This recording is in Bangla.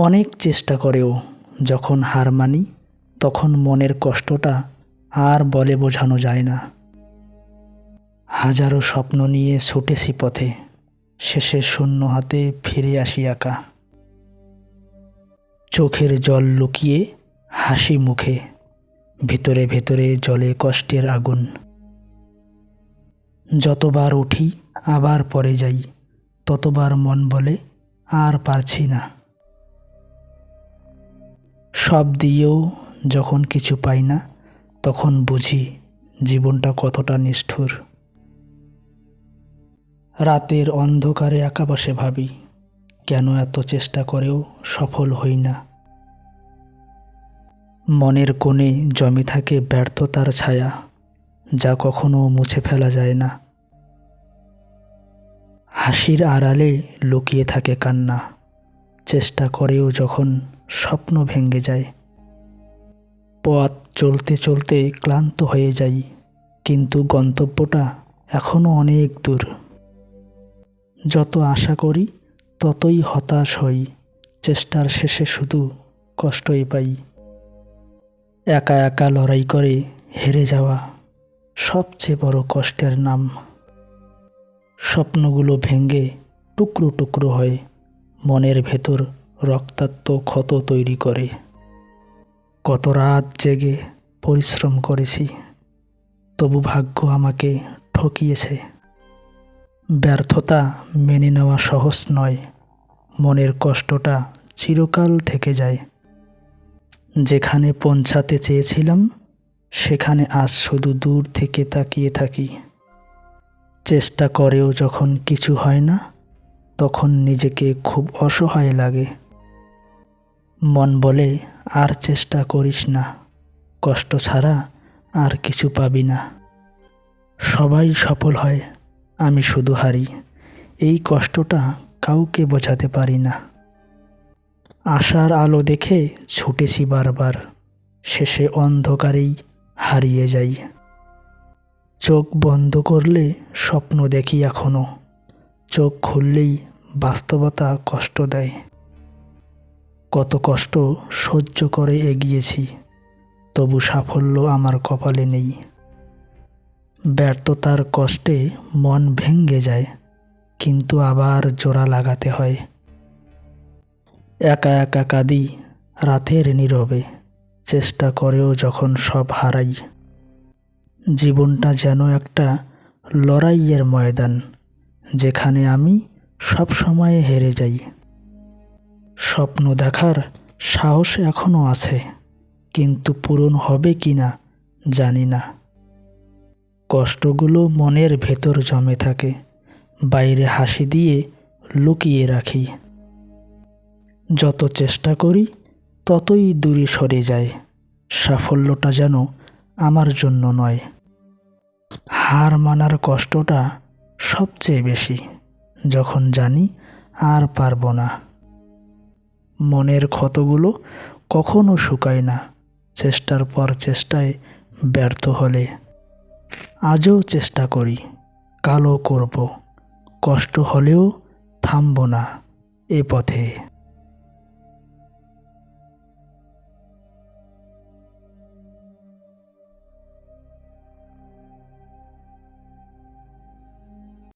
অনেক চেষ্টা করেও যখন হার মানি তখন মনের কষ্টটা আর বলে বোঝানো যায় না। হাজারো স্বপ্ন নিয়ে ছুটেছি পথে, শেষে শূন্য হাতে ফিরে আসি একা। চোখের জল লুকিয়ে হাসি মুখে, ভিতরে ভেতরে জ্বলে কষ্টের আগুন। যতবার উঠি আবার পড়ে যাই, ততবার মন বলে আর পারছি না। সব দিয়েও যখন কিছু পাই না, তখন বুঝি জীবনটা কতটা নিষ্ঠুর। রাতের অন্ধকারে একা বসে ভাবি, কেন এত চেষ্টা করেও সফল হই না। মনের কোণে জমে থাকে ব্যর্থতার ছায়া, যা কখনো মুছে ফেলা যায় না। হাসির আড়ালে লুকিয়ে থাকে কান্না, চেষ্টা করেও যখন স্বপ্ন ভেঙে যায়। পথ চলতে চলতে ক্লান্ত হয়ে যাই, কিন্তু গন্তব্যটা এখনো অনেক দূর। যত আশা করি ততই হতাশ হই, চেষ্টার শেষে শুধু কষ্টই পাই। একা একা লড়াই করে হেরে যাওয়া সবচেয়ে বড় কষ্টের নাম। স্বপ্নগুলো ভেঙে টুকরো টুকরো হয়, মনের ভেতর রক্তাক্ত ক্ষত তৈরি করে। কত রাত জেগে পরিশ্রম করেছি, তবু ভাগ্য আমাকে ঠকিয়েছে। ব্যর্থতা মেনে নেওয়া সহজ নয়, মনের কষ্টটা চিরকাল থেকে যায়। যেখানে পৌঁছাতে চেয়েছিলাম সেখানে আজ শুধু দূর থেকে তাকিয়ে থাকি। চেষ্টা করেও যখন কিছু হয় না, তখন নিজেকে খুব অসহায় লাগে। মন বলে আর চেষ্টা করিস না, কষ্ট ছাড়া আর কিছু পাবি না। সবাই সফল হয়, আমি শুধু হারি, এই কষ্টটা কাউকে বোঝাতে পারি না। আশার আলো দেখে ছুটেছি বারবার, শেষে অন্ধকারেই হারিয়ে যাই। চোখ বন্ধ করলে স্বপ্ন দেখি এখনো, চোখ খুললেই বাস্তবতা কষ্ট দেয়। কত কষ্ট সহ্য করে এগিয়েছি, তবু সাফল্য আমার কপালে নেই। ব্যর্থতার কষ্টে মন ভেঙে যায়, কিন্তু আবার জোড়া লাগাতে হয়। একা একা কাঁদি রাতের নীরবে, চেষ্টা করেও যখন সব হারাই। জীবনটা যেন একটা লড়াইয়ের ময়দান, যেখানে আমি সব সময় হেরে যাই। স্বপ্ন দেখার সাহস এখনো আছে, কিন্তু পূরণ হবে কিনা জানি না। কষ্টগুলো মনের ভেতর জমে থাকে, বাইরে হাসি দিয়ে লুকিয়ে রাখি। যত চেষ্টা করি ততই দূরে সরে যায়, সাফল্যটা যেন আমার জন্য নয়। হার মানার কষ্টটা সবচেয়ে বেশি, যখন জানি আর পারবো না। মনের ক্ষতগুলো কখনো শুকায় না, চেষ্টার পর চেষ্টায় ব্যর্থ হলে। আজও চেষ্টা করি, কালও করব, কষ্ট হলেও থামব না এ পথে।